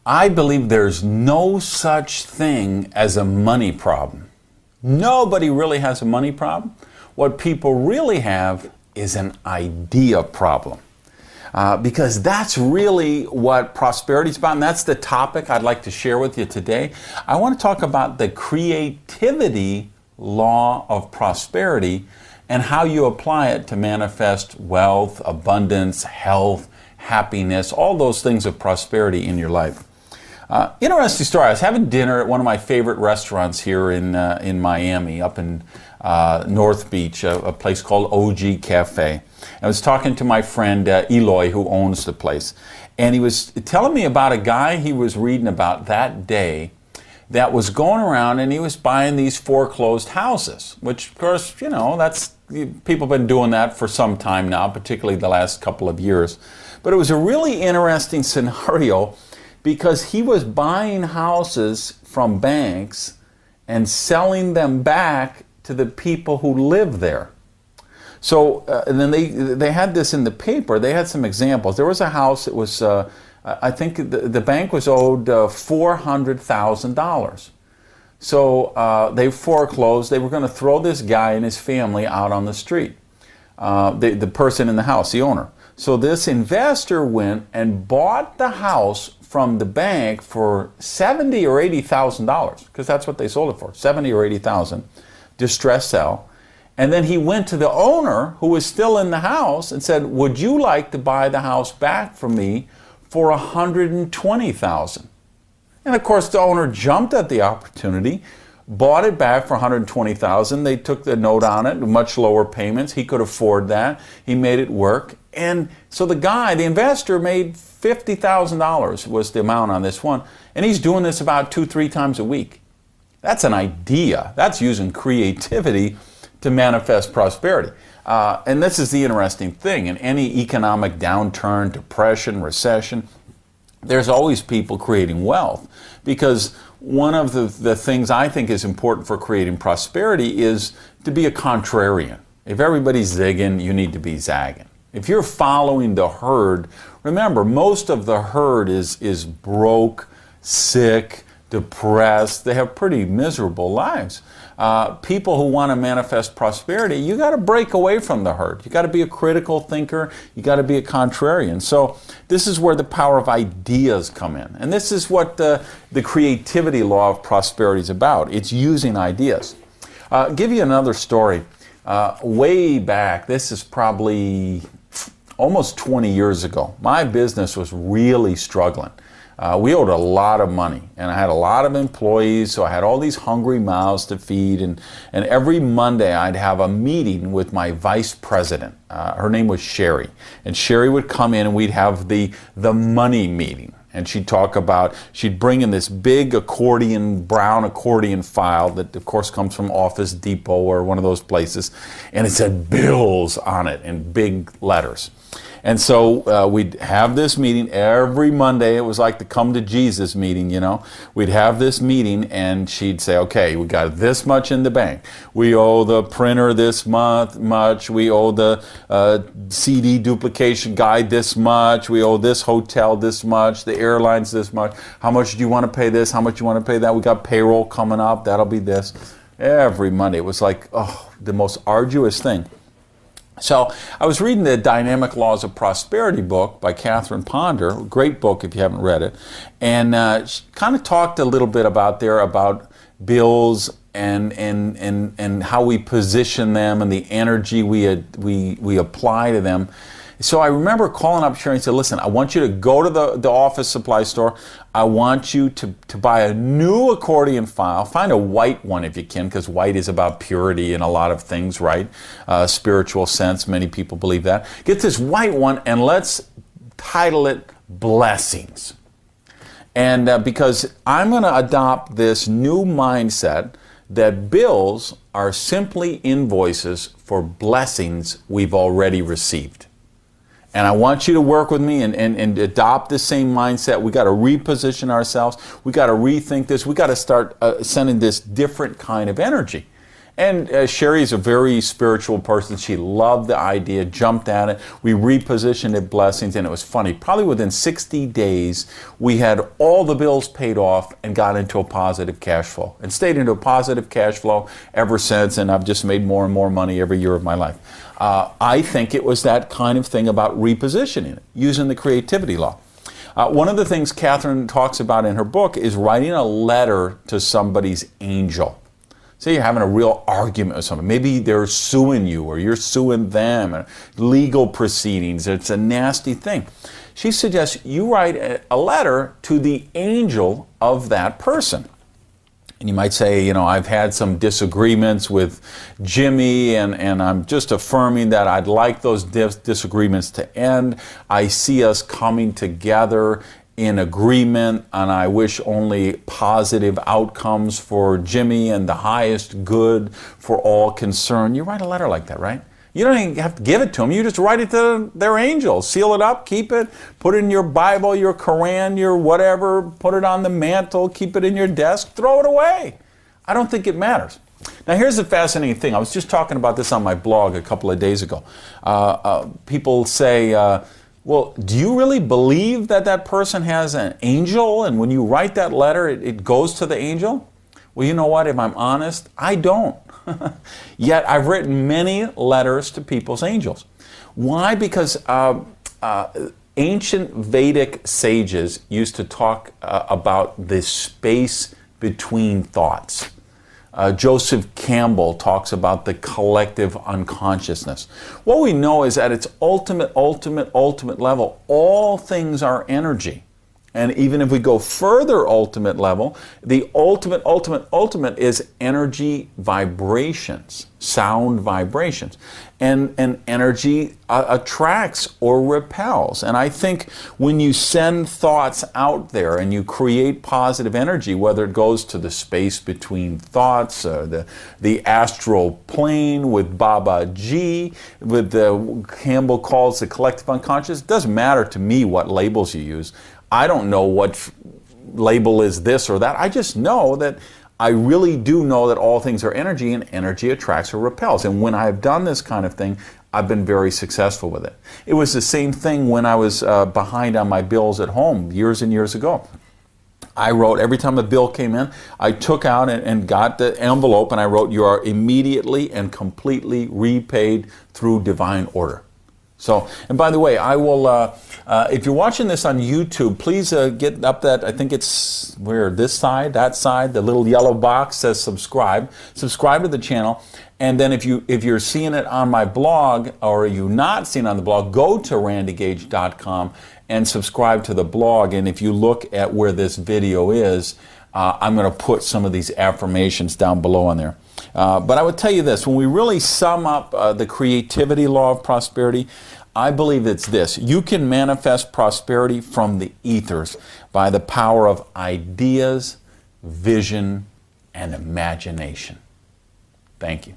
I believe there's no such thing as a money problem. Nobody really has a money problem. What people really have is an idea problem. Because that's really what prosperity is about, and that's the topic I'd like to share with you today. I want to talk about the creativity law of prosperity and how you apply it to manifest wealth, abundance, health, happiness, all those things of prosperity in your life. Interesting story. I was having dinner at one of my favorite restaurants here in Miami, up in North Beach, a place called OG Cafe. I was talking to my friend Eloy, who owns the place, and he was telling me about a guy he was reading about that day that was going around and he was buying these foreclosed houses, which, of course, people have been doing that for some time now, particularly the last couple of years. But it was a really interesting scenario because he was buying houses from banks and selling them back to the people who live there. So and then they had this in the paper. They had some examples. There was a house that was, I think the bank was owed $400,000. So they foreclosed. They were going to throw this guy and his family out on the street, the person in the house, the owner. So this investor went and bought the house from the bank for $70,000 or $80,000, because that's what they sold it for, $70,000 or $80,000, distress sell. And then he went to the owner, who was still in the house, and said, "Would you like to buy the house back from me for $120,000?" And of course, the owner jumped at the opportunity, bought it back for $120,000. They took the note on it, much lower payments. He could afford that. He made it work. And so the investor, made $50,000 was the amount on this one. And he's doing this about 2-3 times a week. That's an idea. That's using creativity to manifest prosperity. And this is the interesting thing. In any economic downturn, depression, recession, there's always people creating wealth. Because one of the things I think is important for creating prosperity is to be a contrarian. If everybody's zigging, you need to be zagging. If you're following the herd, remember, most of the herd is broke, sick, depressed. They have pretty miserable lives. People who want to manifest prosperity, you got to break away from the herd. You got to be a critical thinker. You got to be a contrarian. So this is where the power of ideas come in. And this is what the creativity law of prosperity is about. It's using ideas. I'll give you another story. Way back, this is probably almost 20 years ago, my business was really struggling. We owed a lot of money, and I had a lot of employees, so I had all these hungry mouths to feed, and every Monday I'd have a meeting with my vice president. Her name was Sherry, and Sherry would come in and we'd have the money meeting. And she'd bring in this big brown accordion file that of course comes from Office Depot or one of those places, and it said bills on it in big letters. And so we'd have this meeting every Monday. It was like the come to Jesus meeting, We'd have this meeting and she'd say, "Okay, we got this much in the bank. We owe the printer this much. We owe the CD duplication guide this much. We owe this hotel this much, the airlines this much. How much do you want to pay this? How much do you want to pay that? We got payroll coming up. That'll be this." Every Monday. It was like, the most arduous thing. So I was reading the Dynamic Laws of Prosperity book by Catherine Ponder, a great book if you haven't read it, and she kind of talked a little bit about bills and how we position them and the energy we apply to them. So I remember calling up Sherry and said, "Listen, I want you to go to the office supply store. I want you to buy a new accordion file. Find a white one if you can, because white is about purity in a lot of things, right? Spiritual sense, many people believe that. Get this white one and let's title it Blessings. And because I'm going to adopt this new mindset that bills are simply invoices for blessings we've already received. And I want you to work with me and adopt the same mindset. We got to reposition ourselves. We got to rethink this. We got to start sending this different kind of energy. And Sherry's a very spiritual person. She loved the idea, jumped at it. We repositioned it, blessings, and it was funny. Probably within 60 days, we had all the bills paid off and got into a positive cash flow. And stayed into a positive cash flow ever since, and I've just made more and more money every year of my life. I think it was that kind of thing about repositioning it, using the creativity law. One of the things Catherine talks about in her book is writing a letter to somebody's angel. Say you're having a real argument with someone. Maybe they're suing you or you're suing them, or legal proceedings. It's a nasty thing. She suggests you write a letter to the angel of that person. And you might say, you know, I've had some disagreements with Jimmy, and I'm just affirming that I'd like those disagreements to end. I see us coming together in agreement, and I wish only positive outcomes for Jimmy and the highest good for all concerned. You write a letter like that, right? You don't even have to give it to them. You just write it to their angel. Seal it up, keep it, put it in your Bible, your Quran, your whatever, put it on the mantle, keep it in your desk, throw it away. I don't think it matters. Now here's the fascinating thing. I was just talking about this on my blog a couple of days ago. People say, well, do you really believe that that person has an angel, and when you write that letter, it goes to the angel? Well, you know what? If I'm honest, I don't. Yet I've written many letters to people's angels. Why? Because ancient Vedic sages used to talk about the space between thoughts. Joseph Campbell talks about the collective unconsciousness. What we know is at its ultimate level, all things are energy. And even if we go further ultimate level, the ultimate is energy vibrations, sound vibrations. And energy attracts or repels. And I think when you send thoughts out there and you create positive energy, whether it goes to the space between thoughts, the astral plane with Baba G, with the Campbell calls the collective unconscious, it doesn't matter to me what labels you use. I don't know what label is this or that. I just know that I really do know that all things are energy, and energy attracts or repels. And when I've done this kind of thing, I've been very successful with it. It was the same thing when I was behind on my bills at home years and years ago. I wrote, every time a bill came in, I took out and got the envelope, and I wrote, "You are immediately and completely repaid through divine order." So, and by the way, I will, if you're watching this on YouTube, please get up that, I think it's where, this side, that side, the little yellow box says subscribe. Subscribe to the channel. And then if you're seeing it on my blog, or you're not seeing it on the blog, go to randygage.com and subscribe to the blog. And if you look at where this video is, I'm going to put some of these affirmations down below on there. But I would tell you this, when we really sum up the creativity law of prosperity, I believe it's this: you can manifest prosperity from the ethers by the power of ideas, vision, and imagination. Thank you.